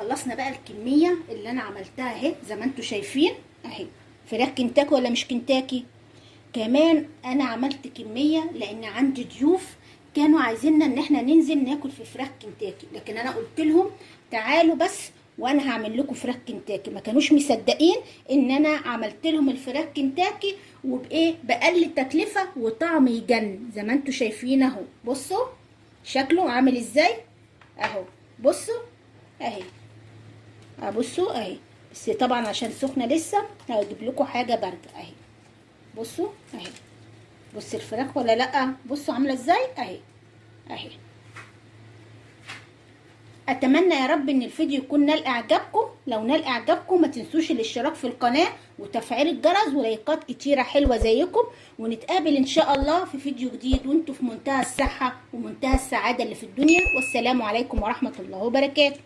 خلصنا بقى الكميه اللي انا عملتها اهي زي ما انتم شايفين اهي. فراخ كنتاكي ولا مش كنتاكي؟ كمان انا عملت كميه لان عندي ضيوف كانوا عايزيننا ان احنا ننزل ناكل في فراخ كنتاكي، لكن انا قلت لهم تعالوا بس وانا هعمل لكم فراخ كنتاكي. ما كانوش مصدقين ان انا عملت لهم الفراخ كنتاكي وبايه، باقل تكلفه وطعم يجن زي ما انتم شايفين اهو. بصوا شكله عامل ازاي اهو، بصوا اهي، بصوا اهي. بس طبعا عشان سخنه لسه هجيب لكم حاجه بارده اهي. بصوا اهي، بص الفراخ ولا لا، بصوا عامله ازاي اهي اهي. اتمنى يا رب ان الفيديو يكون نال اعجابكم. لو نال اعجابكم ما تنسوش الاشتراك في القناه وتفعيل الجرس ولايكات كتيره حلوه زيكم، ونتقابل ان شاء الله في فيديو جديد وانتم في منتهى الصحه ومنتهى السعاده اللي في الدنيا. والسلام عليكم ورحمه الله وبركاته.